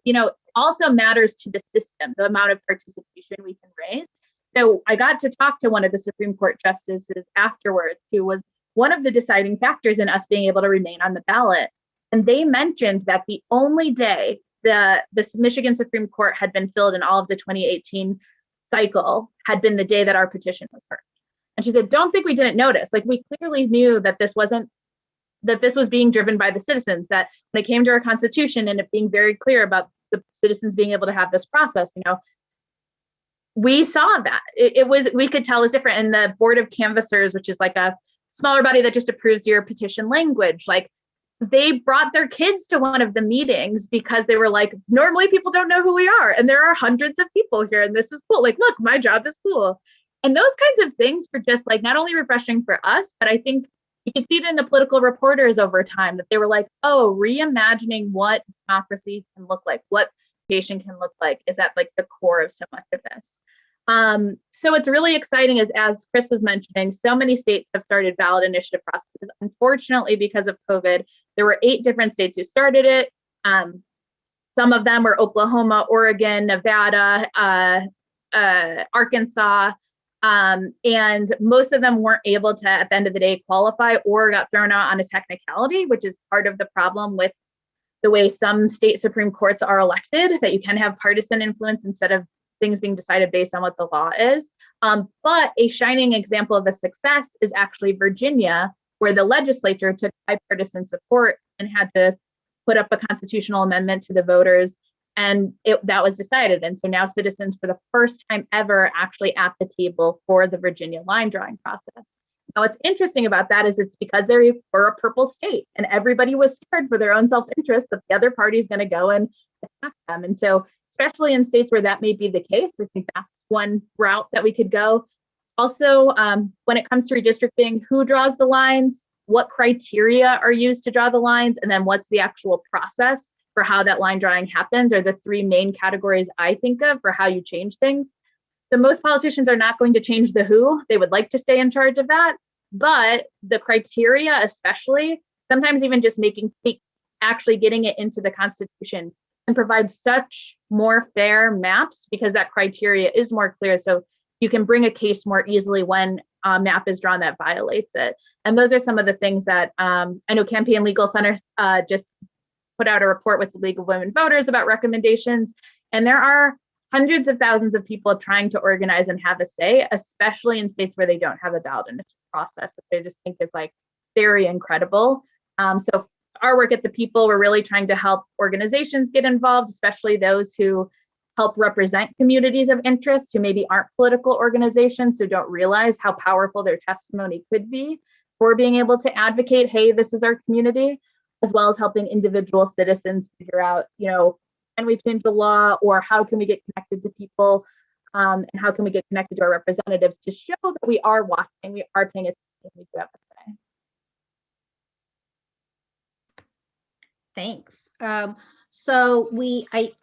also matters to the system, the amount of participation we can raise. So I got to talk to one of the Supreme Court justices afterwards, who was one of the deciding factors in us being able to remain on the ballot. And they mentioned that the only day the Michigan Supreme Court had been filled in all of the 2018 cycle had been the day that our petition was heard. And she said, don't think we didn't notice. We clearly knew that this was being driven by the citizens, that when it came to our Constitution and it being very clear about the citizens being able to have this process, we saw that we could tell it was different. And the Board of Canvassers, which is a smaller body that just approves your petition language, they brought their kids to one of the meetings because they were normally people don't know who we are, and there are hundreds of people here, and this is cool. Look, my job is cool. And those kinds of things were just not only refreshing for us, but I think you can see it in the political reporters over time, that they were reimagining what democracy can look like, what participation can look like, is at the core of so much of this. So it's really exciting, as Chris was mentioning, so many states have started ballot initiative processes. Unfortunately, because of COVID, there were 8 different states who started it. Some of them were Oklahoma, Oregon, Nevada, Arkansas, and most of them weren't able to, at the end of the day, qualify or got thrown out on a technicality, which is part of the problem with the way some state Supreme Courts are elected, that you can have partisan influence instead of things being decided based on what the law is. But a shining example of a success is actually Virginia, where the legislature took bipartisan support and had to put up a constitutional amendment to the voters, and that was decided. And so now citizens, for the first time ever, actually at the table for the Virginia line drawing process. Now, what's interesting about that is it's because they were a purple state, and everybody was scared for their own self-interest that the other party is going to go and attack them. And so, especially in states where that may be the case, I think that's one route that we could go. Also, when it comes to redistricting, who draws the lines, what criteria are used to draw the lines, and then what's the actual process for how that line drawing happens are the three main categories I think of for how you change things. So most politicians are not going to change the who. They would like to stay in charge of that. But the criteria, especially, sometimes even just actually getting it into the Constitution and provide such more fair maps because that criteria is more clear. So you can bring a case more easily when a map is drawn that violates it. And those are some of the things that I know Campaign Legal Center just put out a report with the League of Women Voters about recommendations. And there are hundreds of thousands of people trying to organize and have a say, especially in states where they don't have a ballot initiative process, which I just think is like very incredible. So our work at The People, we're really trying to help organizations get involved, especially those who help represent communities of interest who maybe aren't political organizations, who don't realize how powerful their testimony could be for being able to advocate, hey, this is our community, as well as helping individual citizens figure out, can we change the law, or how can we get connected to people, and how can we get connected to our representatives to show that we are watching, we are paying attention, we do have a say. Thanks. So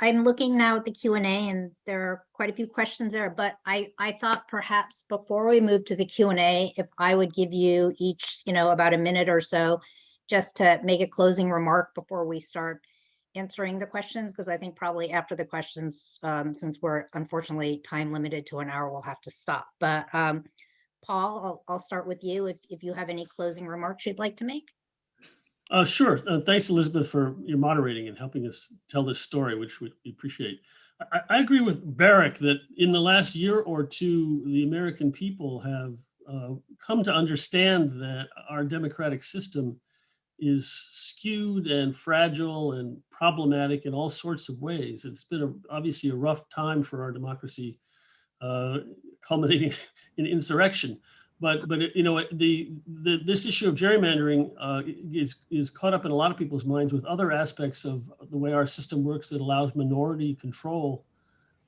I'm looking now at the Q&A, and there are quite a few questions there, but I thought perhaps before we move to the Q&A, if I would give you each, about a minute or so, just to make a closing remark before we start answering the questions, because I think probably after the questions, since we're unfortunately time limited to an hour, we'll have to stop. But Paul, I'll start with you if you have any closing remarks you'd like to make. Sure. Thanks, Elizabeth, for your moderating and helping us tell this story, which we appreciate. I agree with Barrick that in the last year or two, the American people have come to understand that our democratic system is skewed and fragile and problematic in all sorts of ways. It's been obviously a rough time for our democracy, culminating in insurrection. But this issue of gerrymandering is caught up in a lot of people's minds with other aspects of the way our system works that allows minority control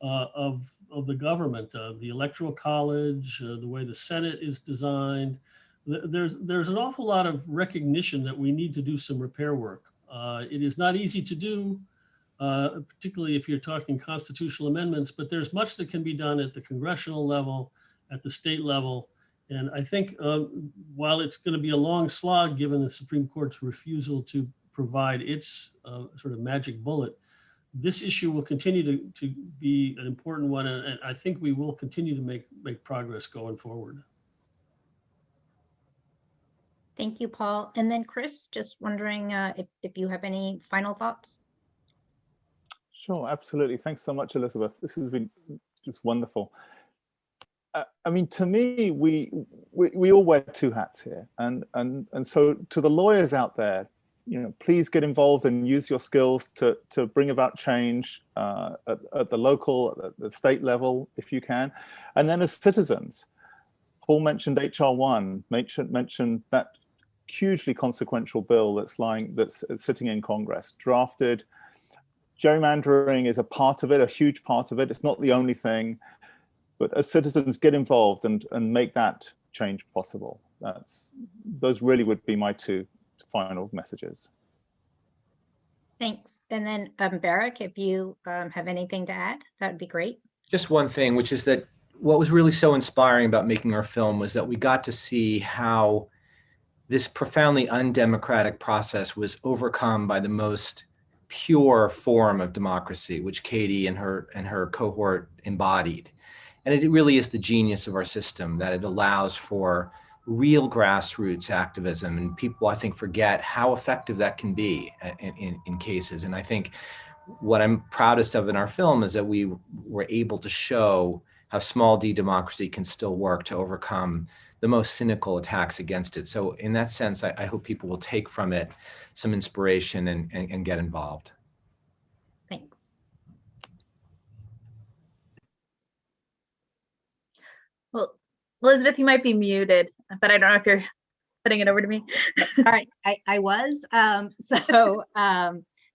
of the government, the electoral college, the way the Senate is designed. There's an awful lot of recognition that we need to do some repair work. It is not easy to do, particularly if you're talking constitutional amendments, but there's much that can be done at the congressional level, at the state level. And I think while it's going to be a long slog, given the Supreme Court's refusal to provide its sort of magic bullet, this issue will continue to be an important one. And I think we will continue to make progress going forward. Thank you, Paul. And then Chris, just wondering if you have any final thoughts. Sure, absolutely. Thanks so much, Elizabeth. This has been just wonderful. I mean, to me, we all wear two hats here, and so to the lawyers out there, please get involved and use your skills to bring about change at the local, at the state level, if you can, and then as citizens. Paul mentioned HR1, mentioned that hugely consequential bill that's sitting in Congress, drafted. Gerrymandering is a part of it, a huge part of it. It's not the only thing. But as citizens, get involved and make that change possible. Those really would be my two final messages. Thanks. And then Barrick, if you have anything to add, that would be great. Just one thing, which is that what was really so inspiring about making our film was that we got to see how this profoundly undemocratic process was overcome by the most pure form of democracy, which Katie and her cohort embodied. And it really is the genius of our system that it allows for real grassroots activism. And people, I think, forget how effective that can be in cases. And I think what I'm proudest of in our film is that we were able to show how small d democracy can still work to overcome the most cynical attacks against it. So in that sense, I hope people will take from it some inspiration and get involved. Thanks. Well, Elizabeth, you might be muted, but I don't know if you're putting it over to me. Sorry, I was.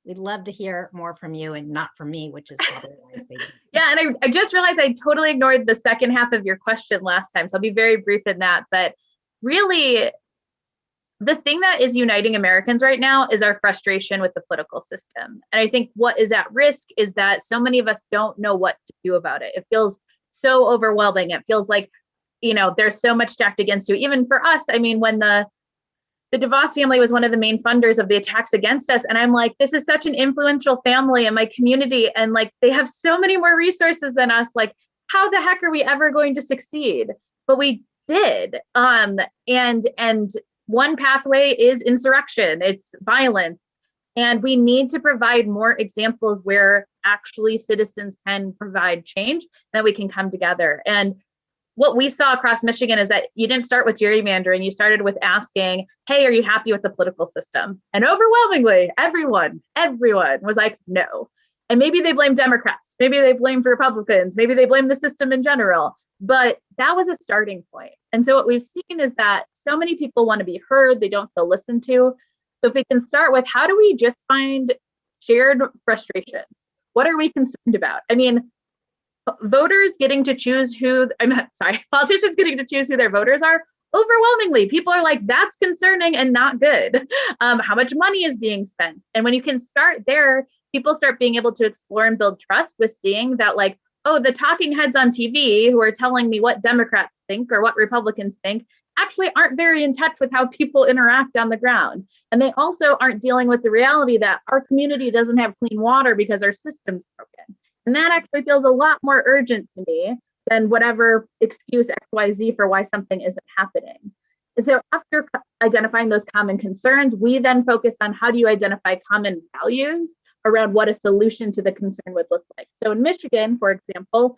We'd love to hear more from you and not from me, which is probably why I say. Yeah, and I just realized I totally ignored the second half of your question last time, so I'll be very brief in that. But really, the thing that is uniting Americans right now is our frustration with the political system. And I think what is at risk is that so many of us don't know what to do about it. It feels so overwhelming. It feels like, you know, there's so much stacked against you. Even for us, I mean, when the DeVos family was one of the main funders of the attacks against us. And I'm like, this is such an influential family in my community. And like, they have so many more resources than us. Like, how the heck are we ever going to succeed? But we did. And one pathway is insurrection, it's violence. And we need to provide more examples where actually citizens can provide change, that we can come together. And what we saw across Michigan is that you didn't start with gerrymandering. You started with asking, hey, are you happy with the political system? And overwhelmingly, everyone was like, no. And maybe they blame Democrats, maybe they blame Republicans, maybe they blame the system in general, but that was a starting point. And so what we've seen is that so many people want to be heard, they don't feel listened to. So if we can start with, how do we just find shared frustrations? What are we concerned about? I mean, voters getting to choose politicians getting to choose who their voters are, overwhelmingly, people are like, that's concerning and not good. How much money is being spent? And when you can start there, people start being able to explore and build trust with seeing that, like, oh, the talking heads on TV who are telling me what Democrats think or what Republicans think actually aren't very in touch with how people interact on the ground. And they also aren't dealing with the reality that our community doesn't have clean water because our system's broken. And that actually feels a lot more urgent to me than whatever excuse XYZ for why something isn't happening. And so after identifying those common concerns, we then focus on how do you identify common values around what a solution to the concern would look like. So in Michigan, for example,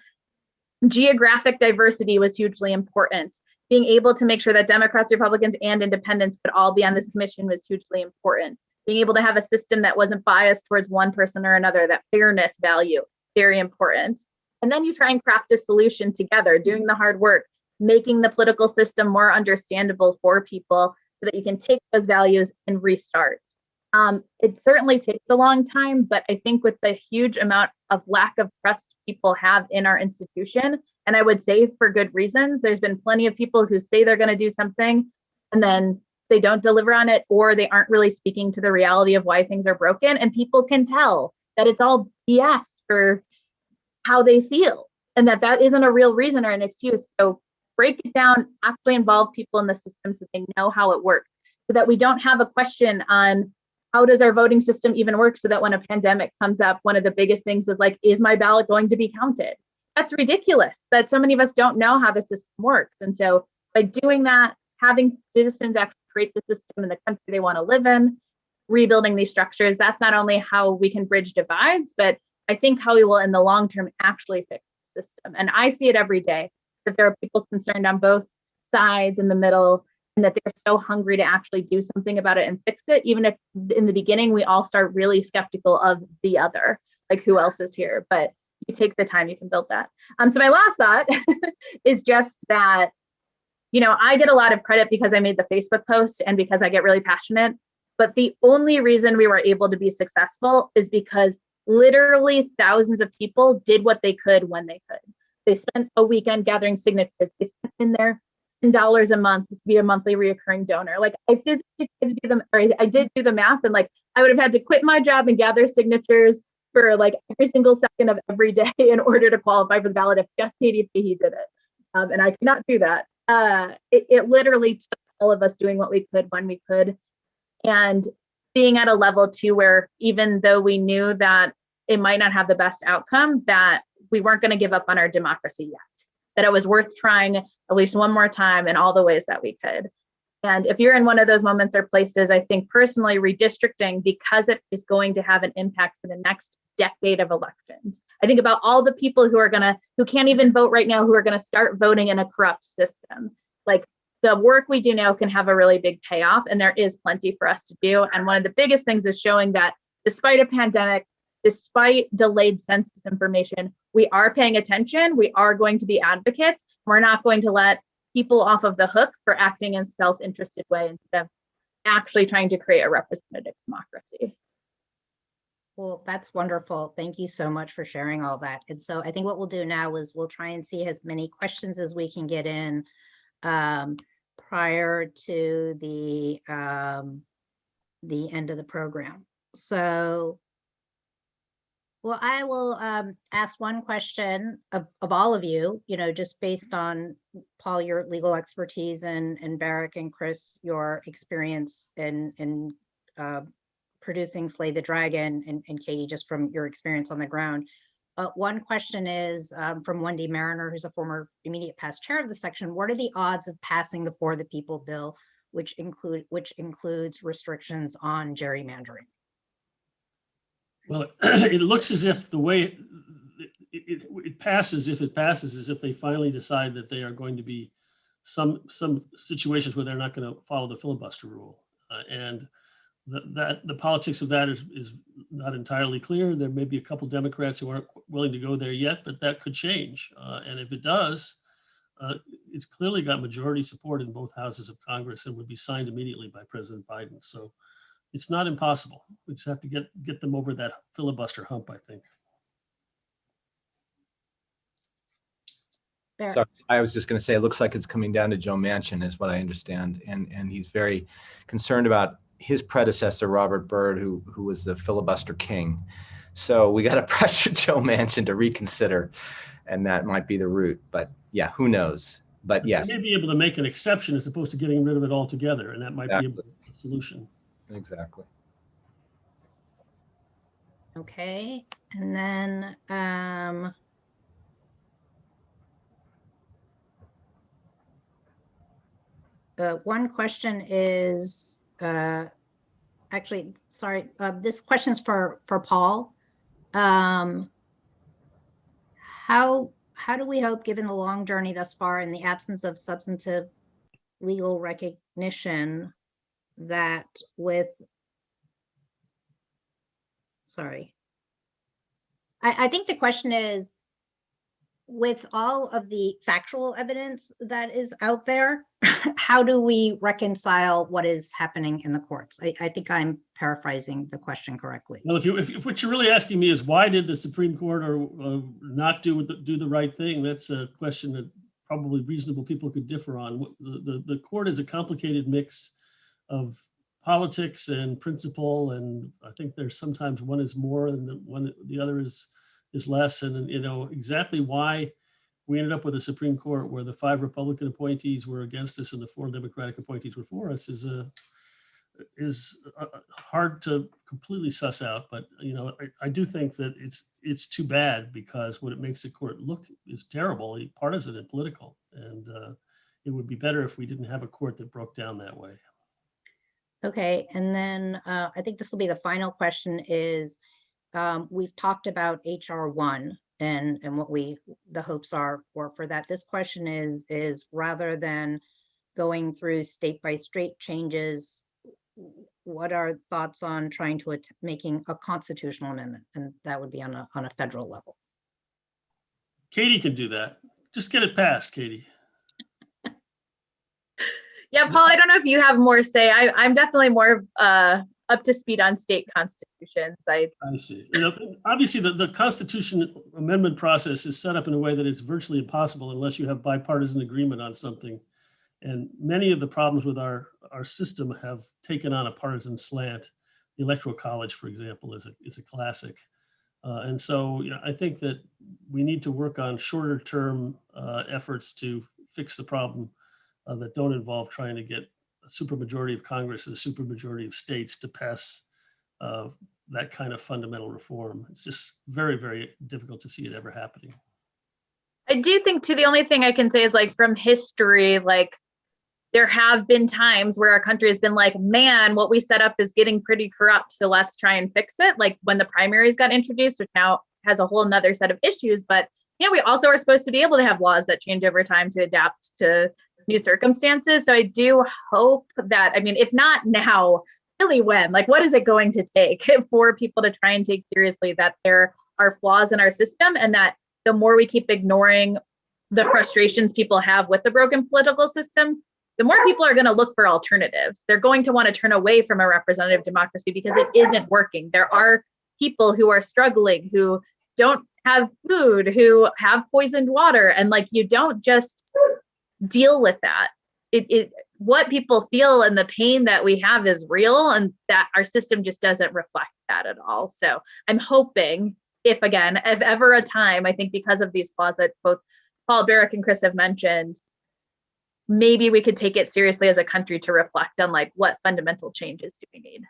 geographic diversity was hugely important. Being able to make sure that Democrats, Republicans, and independents could all be on this commission was hugely important. Being able to have a system that wasn't biased towards one person or another, that fairness value, very important. And then you try and craft a solution together, doing the hard work, making the political system more understandable for people so that you can take those values and restart. It certainly takes a long time, but I think with the huge amount of lack of trust people have in our institution, and I would say for good reasons, there's been plenty of people who say they're going to do something and then they don't deliver on it, or they aren't really speaking to the reality of why things are broken. And people can tell that it's all BS for how they feel and that isn't a real reason or an excuse. So break it down, actually involve people in the system so they know how it works, so that we don't have a question on how does our voting system even work, so that when a pandemic comes up, one of the biggest things is like, is my ballot going to be counted? That's ridiculous that so many of us don't know how the system works. And so by doing that, having citizens actually create the system in the country they want to live in, rebuilding these structures, that's not only how we can bridge divides, but I think how we will in the long term actually fix the system. And I see it every day, that there are people concerned on both sides in the middle, and that they're so hungry to actually do something about it and fix it, even if in the beginning we all start really skeptical of the other, like who else is here, but you take the time, you can build that. So my last thought is just that, you know, I get a lot of credit because I made the Facebook post and because I get really passionate, but the only reason we were able to be successful is because literally thousands of people did what they could when they could. They spent a weekend gathering signatures. They spent in there $10 a month to be a monthly reoccurring donor. Like I physically did I did do the math, and like I would have had to quit my job and gather signatures for like every single second of every day in order to qualify for the ballot if just Katie Fahey did it. And I cannot do that. It literally took all of us doing what we could when we could, and being at a level too where even though we knew that it might not have the best outcome, that we weren't going to give up on our democracy yet, that it was worth trying at least one more time in all the ways that we could. And if you're in one of those moments or places, I think personally redistricting, because it is going to have an impact for the next decade of elections. I think about all the people who can't even vote right now, who are going to start voting in a corrupt system. Like the work we do now can have a really big payoff, and there is plenty for us to do. And one of the biggest things is showing that despite a pandemic, despite delayed census information, we are paying attention. We are going to be advocates. We're not going to let people off of the hook for acting in a self-interested way instead of actually trying to create a representative democracy. Well, that's wonderful. Thank you so much for sharing all that. And so I think what we'll do now is we'll try and see as many questions as we can get in. prior to the end of the program. So, well, I will ask one question of all of you, just based on Paul, your legal expertise, and Barrick and Chris, your experience in producing Slay the Dragon, and Katie, just from your experience on the ground. One question is from Wendy Mariner, who's a former immediate past chair of the section. What are the odds of passing the For the People bill, which includes restrictions on gerrymandering? Well, it looks as if the way it passes, if it passes, is if they finally decide that they are going to be some situations where they're not going to follow the filibuster rule, and the politics of that is not entirely clear. There may be a couple Democrats who aren't willing to go there yet, but that could change. And if it does, it's clearly got majority support in both houses of Congress and would be signed immediately by President Biden. So it's not impossible. We just have to get them over that filibuster hump, I think. So I was just going to say, it looks like it's coming down to Joe Manchin, is what I understand, and he's very concerned about his predecessor, Robert Byrd, who was the filibuster king. So we got to pressure Joe Manchin to reconsider, and that might be the route. But yeah, who knows? But yes, they may be able to make an exception as opposed to getting rid of it altogether, and that might be a solution. Exactly. Okay, and then one question is actually, sorry, this question is for Paul. How do we hope, given the long journey thus far in the absence of substantive legal recognition, that with, sorry, I think the question is, with all of the factual evidence that is out there, how do we reconcile what is happening in the courts? I think I'm paraphrasing the question correctly. Well, if what you're really asking me is why did the Supreme Court or not do the right thing, that's a question that probably reasonable people could differ on. The court is a complicated mix of politics and principle, and I think there's sometimes one is more and the other is less, and exactly why we ended up with a Supreme Court where the 5 Republican appointees were against us and the 4 Democratic appointees were for us is hard to completely suss out. But I do think that it's too bad, because what it makes the court look is terrible, partisan and political, and it would be better if we didn't have a court that broke down that way. Okay, and then I think this will be the final question is, we've talked about HR 1 and what the hopes are for that. This question is rather than going through state by state changes, what are thoughts on trying to making a constitutional amendment? And that would be on a federal level. Katie can do that. Just get it passed, Katie. Yeah, Paul, I don't know if you have more say. I'm definitely more up to speed on state constitutions. I see. Obviously the Constitution amendment process is set up in a way that it's virtually impossible unless you have bipartisan agreement on something. And many of the problems with our system have taken on a partisan slant. The Electoral College, for example, is a classic. And so I think that we need to work on shorter term efforts to fix the problem that don't involve trying to get a supermajority of Congress and a supermajority of states to pass that kind of fundamental reform. It's just very, very difficult to see it ever happening. I do think too, the only thing I can say is, like, from history, like, there have been times where our country has been like, man, what we set up is getting pretty corrupt, so let's try and fix it. Like when the primaries got introduced, which now has a whole nother set of issues, but we also are supposed to be able to have laws that change over time to adapt to new circumstances. So I do hope that, if not now, really when? Like, what is it going to take for people to try and take seriously that there are flaws in our system, and that the more we keep ignoring the frustrations people have with the broken political system, the more people are going to look for alternatives. They're going to want to turn away from a representative democracy because it isn't working. There are people who are struggling, who don't have food, who have poisoned water, and like, you don't just deal with that. what people feel and the pain that we have is real, and that our system just doesn't reflect that at all. So I'm hoping, if ever a time, I think because of these flaws that both Paul, Barrick, and Chris have mentioned, maybe we could take it seriously as a country to reflect on like what fundamental changes do we need.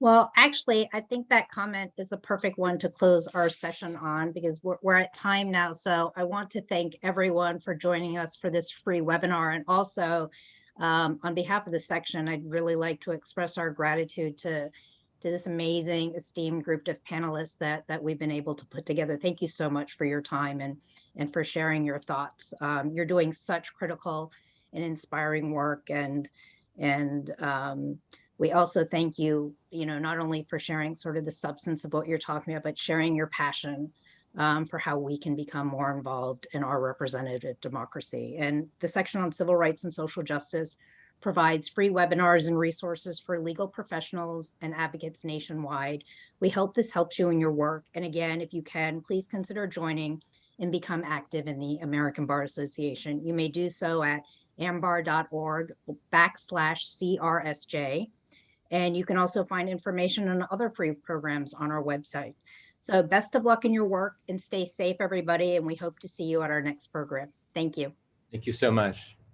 Well, actually, I think that comment is a perfect one to close our session on, because we're at time now. So I want to thank everyone for joining us for this free webinar. And also, on behalf of the section, I'd really like to express our gratitude to this amazing, esteemed group of panelists that we've been able to put together. Thank you so much for your time and for sharing your thoughts. You're doing such critical and inspiring work, and we also thank you, not only for sharing sort of the substance of what you're talking about, but sharing your passion for how we can become more involved in our representative democracy. And the section on civil rights and social justice provides free webinars and resources for legal professionals and advocates nationwide. We hope this helps you in your work. And again, if you can, please consider joining and become active in the American Bar Association. You may do so at ambar.org/CRSJ. And you can also find information on other free programs on our website. So best of luck in your work, and stay safe, everybody. And we hope to see you at our next program. Thank you. Thank you so much.